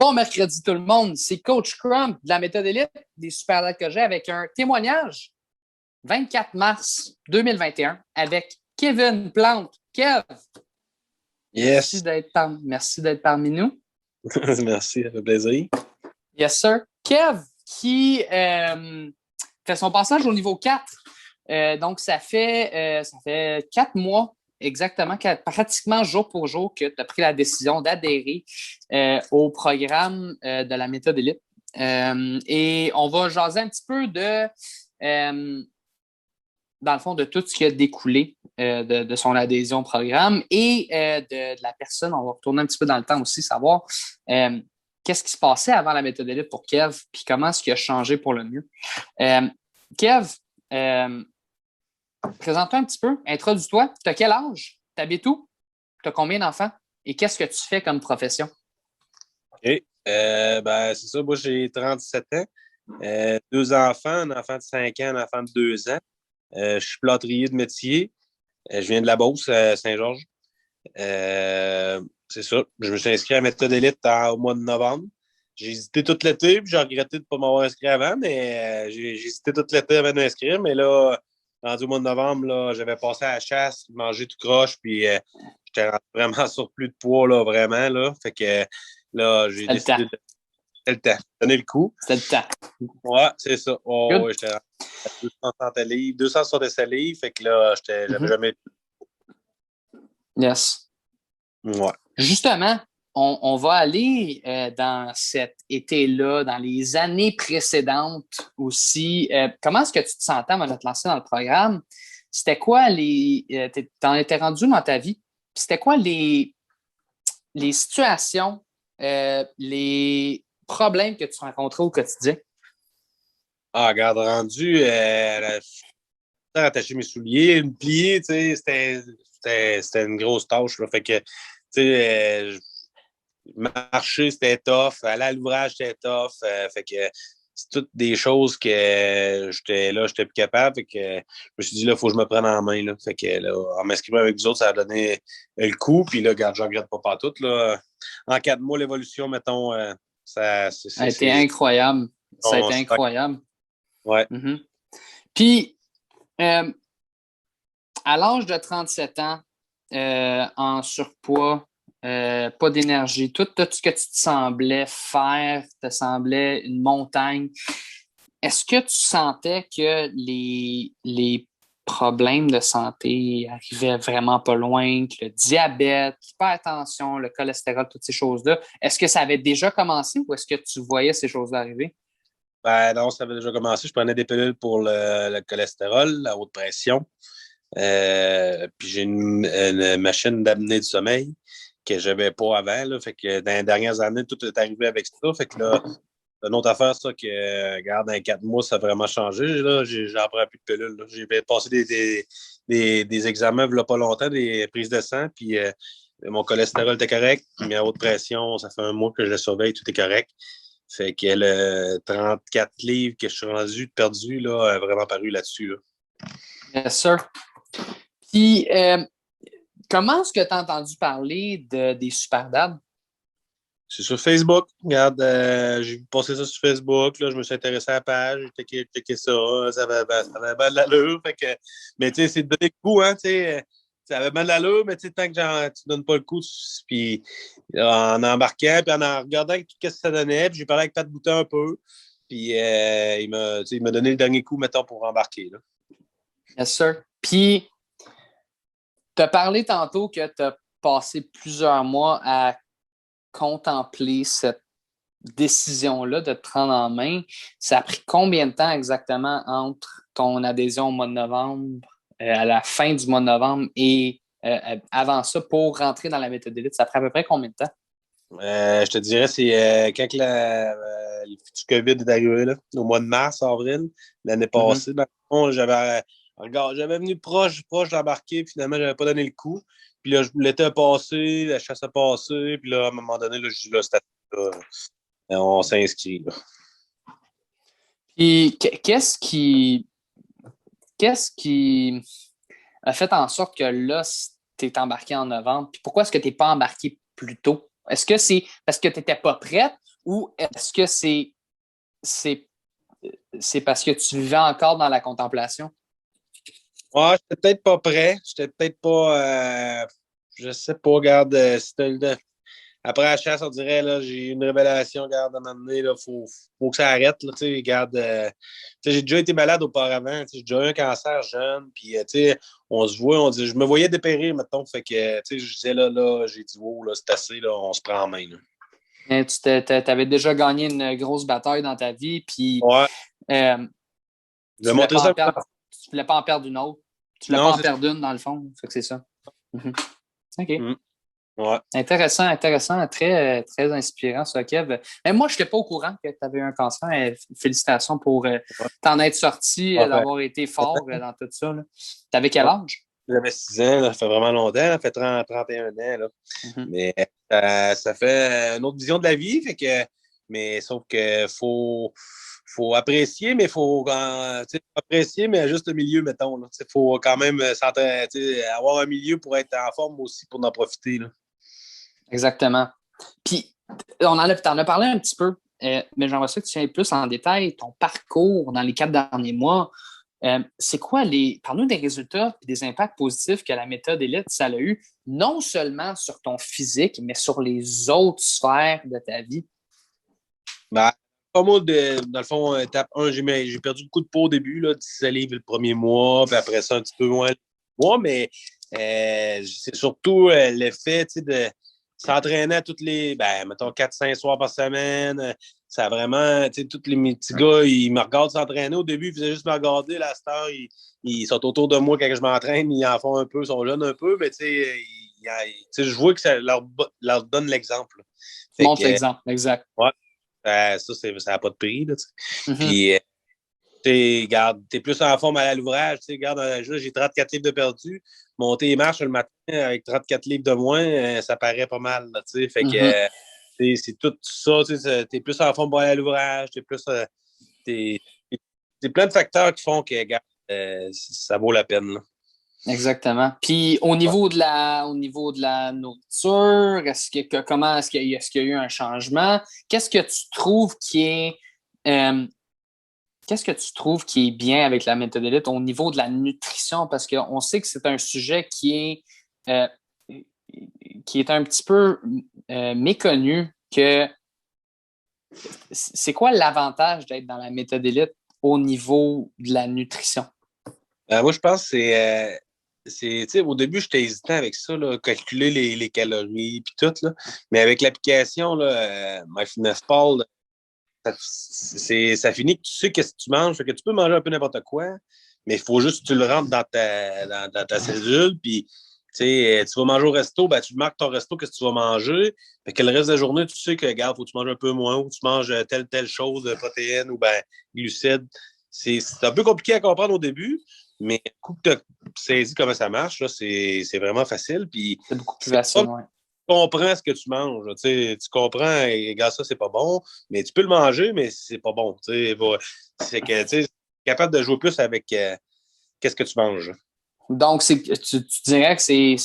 Bon mercredi tout le monde, c'est Coach Crump de la méthode élite des super que j'ai avec un témoignage 24 mars 2021 avec Kevin Plante. Kev, Yes. merci d'être parmi nous. Merci, ça fait plaisir. Yes, sir. Kev qui fait son passage au niveau 4. Donc, ça fait 4 mois exactement, pratiquement jour pour jour, que tu as pris la décision d'adhérer au programme de la méthode élite. Et on va jaser un petit peu dans le fond, de tout ce qui a découlé de son adhésion au programme et de la personne. On va retourner un petit peu dans le temps aussi, savoir qu'est-ce qui se passait avant la méthode élite pour Kev, puis comment est-ce qu'il a changé pour le mieux. Kev, présente-toi un petit peu, introduis-toi. Tu as quel âge? Tu habites où? Tu as combien d'enfants? Et qu'est-ce que tu fais comme profession? OK. C'est ça, moi j'ai 37 ans. 2 enfants, un enfant de 5 ans, un enfant de 2 ans. Je suis plâtrier de métier. Je viens de la Beauce, Saint-Georges. C'est ça. Je me suis inscrit à la méthode élite au mois de novembre. J'ai hésité tout l'été, puis j'ai regretté de ne pas m'avoir inscrit avant, mais j'ai hésité tout l'été avant de m'inscrire. Mais là, rendu au mois de novembre, là, j'avais passé à la chasse, mangé tout croche, puis j'étais vraiment sur plus de poids, là, vraiment. Là. Fait que là, j'ai décidé de. C'était le temps. Donner le coup. C'était le temps. Ouais, c'est ça. Oh, Good. ouais, j'étais à 260 livres, 267 livres. Fait que là, j'avais jamais. Yes. Ouais. Justement, on va aller dans cet été-là, dans les années précédentes aussi. Comment est-ce que tu te sentais avant de te lancer dans le programme? C'était quoi t'en étais rendu dans ta vie? C'était quoi les situations, les problèmes que tu rencontrais au quotidien? Ah, regarde, rendu, attacher mes souliers, me plier, tu sais, c'était une grosse tâche, là. Fait que, tu sais, marcher, c'était tough. Aller à l'ouvrage, c'était tough. Fait que c'est toutes des choses que j'étais plus capable. Fait que je me suis dit, là, il faut que je me prenne en main, là. Fait que, là, en m'inscrivant avec les autres, ça a donné le coup. Puis là, regarde, je regrette pas partout, là. En 4 mois, l'évolution, mettons, ça Ça a été incroyable. Ça a été incroyable. Ouais. Mm-hmm. Puis, à l'âge de 37 ans, en surpoids, pas d'énergie, tout ce que tu te semblais faire te semblait une montagne. Est-ce que tu sentais que les problèmes de santé arrivaient vraiment pas loin, que le diabète, l'hypertension, le cholestérol, toutes ces choses-là, est-ce que ça avait déjà commencé ou est-ce que tu voyais ces choses-là arriver? Ben non, ça avait déjà commencé. Je prenais des pilules pour le cholestérol, la haute pression. Puis j'ai une machine d'apnée du sommeil que je n'avais pas avant. Là. Fait que dans les dernières années, tout est arrivé avec ça. Fait que là, une autre affaire, ça, que, regarde, dans les 4 mois, ça a vraiment changé. Là. J'en prends plus de pilules. Là. J'ai passé des examens il n'y a pas longtemps, des prises de sang, puis mon cholestérol était correct, puis ma haute pression, ça fait un mois que je le surveille, tout est correct. Fait que le 34 livres que je suis rendu perdu, là, a vraiment paru là-dessus. Là. Yes, sir. Puis, comment est-ce que tu as entendu parler des super dads? C'est sur Facebook. Regarde, j'ai passé ça sur Facebook. Là, je me suis intéressé à la page. J'ai checké ça. Ça avait bien de l'allure. Fait que, mais tu sais, c'est de donner le coup. Hein, ça avait bien de l'allure, mais tant que tu ne donnes pas le coup, puis en embarquant, puis en regardant qu'est-ce que ça donnait, puis j'ai parlé avec Pat Boutin un peu. Puis il m'a donné le dernier coup, mettons, pour embarquer. Là. Yes, sir. Puis, tu as parlé tantôt que tu as passé plusieurs mois à contempler cette décision-là de te prendre en main. Ça a pris combien de temps exactement entre ton adhésion au mois de novembre, à la fin du mois de novembre et avant ça pour rentrer dans la méthode élite? Ça a pris à peu près combien de temps? Je te dirais, c'est quand le futur COVID est arrivé, là, au mois de mars, avril, l'année passée. Dans le fond, j'avais venu proche d'embarquer, puis finalement, je n'avais pas donné le coup. Puis là, l'été a passé, la chasse a passé, puis là, à un moment donné, là, je dis là, on s'inscrit. Là. Puis, qu'est-ce qui a fait en sorte que là, tu es embarqué en novembre? Puis pourquoi est-ce que tu n'es pas embarqué plus tôt? Est-ce que c'est parce que tu n'étais pas prête ou est-ce que c'est parce que tu vivais encore dans la contemplation? Ouais, j'étais peut-être pas prêt. J'étais peut-être pas. Je sais pas, regarde, après la chasse, on dirait, là, j'ai eu une révélation, regarde, à un moment donné, là, faut que ça arrte, là, tu sais, regarde. Tu sais, j'ai déjà été malade auparavant, tu sais, j'ai déjà eu un cancer jeune, puis, tu sais, on se voit, on dit, je me voyais dépérir, mettons, fait que, tu sais, je disais, là, j'ai dit, oh, là, c'est assez, là, on se prend en main, là. Mais tu avais déjà gagné une grosse bataille dans ta vie, puis Ouais, euh, je vais montrer ça. tu voulais pas en perdre une autre. Tu voulais pas Non, en c'est ça. perdre une, dans le fond. Fait que c'est ça. Mhm. OK. Mm. Ouais. Intéressant, intéressant, très, très inspirant, ça, Kev. Mais moi, je n'étais pas au courant que tu avais eu un cancer. Félicitations pour Ouais. t'en être sorti, Ouais, d'avoir été fort dans tout ça. Tu avais quel âge? j'avais 6 ans, là, ça fait vraiment longtemps, ça fait 30, 31 ans. Là. Mhm. Mais ça fait une autre vision de la vie. Fait que, mais sauf que faut apprécier, mais apprécier, mais à juste le milieu, mettons. Il faut quand même avoir un milieu pour être en forme aussi, pour en profiter. Là. Exactement. Puis, t'en as parlé un petit peu, mais j'aimerais ça que tu ailles plus en détail ton parcours dans les 4 derniers mois. C'est quoi parle-nous des résultats et des impacts positifs que la méthode Élite, ça a eu, non seulement sur ton physique, mais sur les autres sphères de ta vie? Ben, dans le fond, étape 1, j'ai perdu beaucoup de poids au début, là, 17 livres le premier mois, puis après ça, un petit peu moins le mois, mais c'est surtout l'effet de s'entraîner toutes mettons, 4-5 soirs par semaine. Ça a vraiment, tous mes petits gars, ils me regardent s'entraîner. Au début, ils faisaient juste me regarder. Là, à cette heure, ils sont autour de moi quand je m'entraîne. Ils en font un peu, ils sont jeunes un peu, mais je vois que ça leur donne l'exemple. Tu Fait montres que, l'exemple, exact. ouais, ça n'a pas de prix. Là, Mm-hmm. Puis, regarde, t'es plus en forme à l'ouvrage. Regarde, j'ai 34 livres de perdu. Monter les marches le matin avec 34 livres de moins, ça paraît pas mal. Là, fait que Mm-hmm. c'est tout ça. T'es plus en forme pour aller à l'ouvrage. T'es, c'est plein de facteurs qui font que, regarde, ça vaut la peine. Là. Exactement. Puis Ouais. au niveau de la nourriture, comment est-ce qu'il y a eu un changement? Qu'est-ce que tu trouves qui est euh, Qu'est-ce que tu trouves qui est bien avec la méthode élite au niveau de la nutrition? Parce qu'on sait que c'est un sujet euh, qui est un petit peu méconnu, que c'est quoi l'avantage d'être dans la méthode élite au niveau de la nutrition? Moi, je pense que au début, j'étais hésitant avec ça, là, calculer les calories puis tout, là. Mais avec l'application, là, MyFitnessPal, ça finit que tu sais qu'est-ce que tu manges. Fait que tu peux manger un peu n'importe quoi, mais il faut juste que tu le rentres dans ta cellule. Puis, tu vas manger au resto, ben, tu marques ton resto, qu'est-ce que tu vas manger. Fait que le reste de la journée, tu sais que, regarde, faut que tu manges un peu moins, ou tu manges telle chose, de protéines ou ben, glucides. C'est un peu compliqué à comprendre au début, mais un coup que tu as saisi comment ça marche, là, c'est vraiment facile. Puis, C'est beaucoup plus c'est pas facile, oui. comprends ce que tu manges. Tu comprends, et, regarde, ça, c'est pas bon, mais tu peux le manger, mais c'est pas bon. C'est que tu es capable de jouer plus avec qu'est-ce que tu manges. Donc, tu dirais que c'est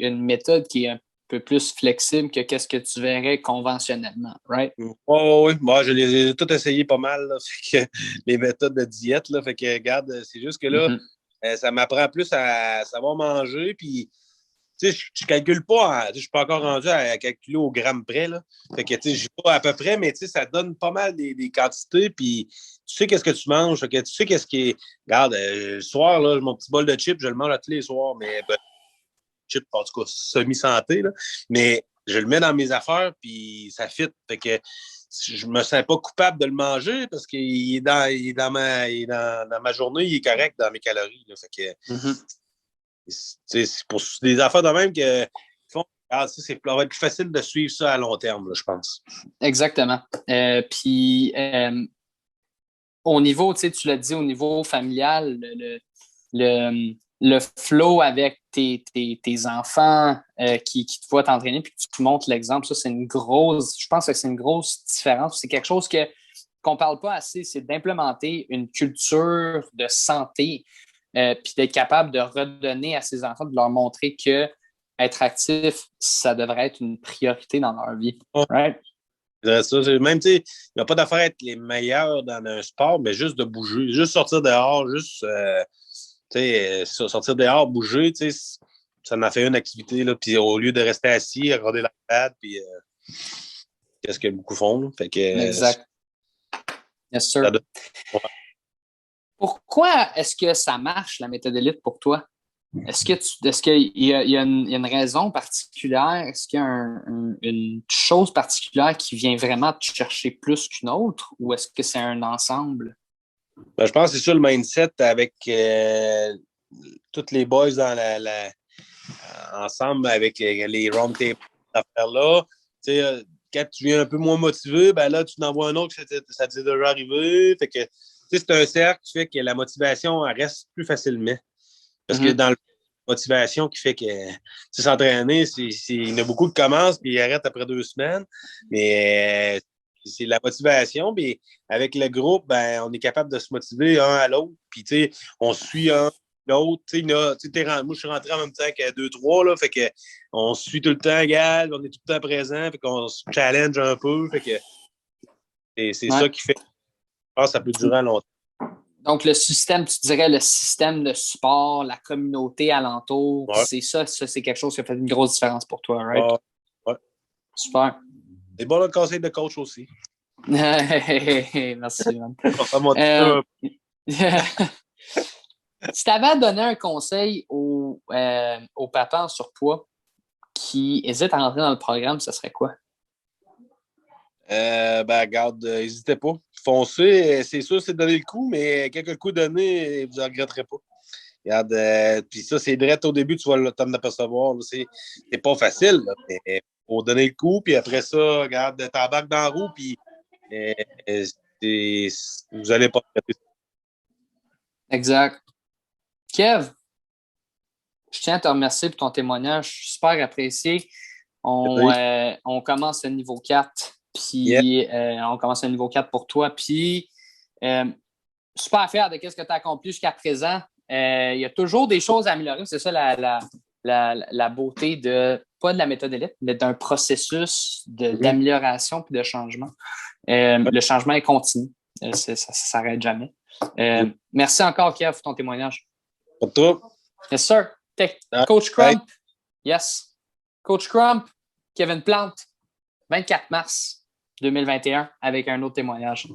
une méthode qui est un peu plus flexible que qu'est-ce que tu verrais conventionnellement, right? Oui, oui, moi, je les ai toutes essayées pas mal, là, fait que, les méthodes de diète. Là, fait que, regarde, c'est juste que là, Mhm. ça m'apprend plus à savoir manger. Puis, je calcule pas, je suis pas encore rendu à calculer au gramme près, là. Fait que, je vais pas à peu près, mais ça donne pas mal des quantités, puis tu sais qu'est-ce que tu manges, fait que tu sais qu'est-ce qui est... Regarde, le soir, là, mon petit bol de chips, je le mange à tous les soirs, mais ben, chips, en tout cas, semi-santé, là. Mais je le mets dans mes affaires, puis ça fit. Fait que je me sens pas coupable de le manger parce qu'il est dans ma journée, il est correct dans mes calories, là. Fait que Mhm. c'est pour des affaires de même que font, ça va être plus facile de suivre ça à long terme, là, je pense. Exactement. Puis, au niveau, tu sais, tu l'as dit, au niveau familial, le flow avec tes enfants qui te voient t'entraîner puis que tu montres l'exemple, ça, je pense que c'est une grosse différence. C'est quelque chose qu'on parle pas assez, c'est d'implémenter une culture de santé puis d'être capable de redonner à ses enfants, de leur montrer que être actif, ça devrait être une priorité dans leur vie. Ouais, Right? Je dirais ça. Même, tu sais, il n'y a pas d'affaire à être les meilleurs dans un sport, mais juste de bouger, juste sortir dehors, juste, tu sais, sortir dehors, bouger, tu sais, ça m'a fait une activité, là, puis au lieu de rester assis, regarder la pad, puis qu'est-ce que beaucoup font, là. Fait que, Exact. Yes, sir. ça donne- Pourquoi est-ce que ça marche, la méthode élite, pour toi? Est-ce qu'il y a une raison particulière? Est-ce qu'il y a une chose particulière qui vient vraiment te chercher plus qu'une autre? Ou est-ce que c'est un ensemble? Ben, je pense que c'est ça le mindset avec tous les boys dans ensemble avec les round tables affaires-là. Tu sais, quand tu viens un peu moins motivé, ben là, tu en vois un autre que ça t'est déjà arrivé. Fait que, tu sais, c'est un cercle qui fait que la motivation elle reste plus facilement. Parce que dans la motivation qui fait que s'entraîner, il y en a beaucoup qui commencent puis ils arrêtent après 2 semaines. Mais c'est la motivation. Puis avec le groupe, ben, on est capable de se motiver un à l'autre. Puis on suit un l'autre. Moi, je suis rentré en même temps que 2-3, là. Fait que on se suit tout le temps égal, on est tout le temps présent. Fait qu'on se challenge un peu. Fait que c'est ça qui fait que je pense que ça peut durer longtemps. Donc, le système, tu dirais le système de support, la communauté alentour, Ouais. c'est ça, c'est quelque chose qui a fait une grosse différence pour toi, right? Ouais. Super. C'est bon le conseil de coach aussi. Merci, man. Si tu avais à donner un conseil aux papans en surpoids qui hésitent à rentrer dans le programme, ce serait quoi? Ben, regarde, n'hésitez pas. Foncez, c'est sûr, c'est donner le coup, mais quelques coups donnés, vous n'en regretterez pas. Regarde, puis ça, c'est direct au début, tu vas le temps d'apercevoir. C'est pas facile, là, mais faut donner le coup, puis après ça, regarde, t'embarques dans la roue, puis vous n'allez pas regretter. Exact. Kev, je tiens à te remercier pour ton témoignage. Super apprécié. On commence le niveau 4. Yeah. Puis on commence le niveau 4 pour toi. Puis super fier de ce que tu as accompli jusqu'à présent. Il y a toujours des choses à améliorer. C'est ça la beauté pas de la méthode élite, mais d'un processus d'amélioration puis de changement. Le changement est continu. Ça ne s'arrête jamais. Merci encore, Kev, pour ton témoignage. Pour toi. Yes, sir. Coach Crump. Yes. Coach Crump, Kevin Plante, 24 mars 2021, avec un autre témoignage.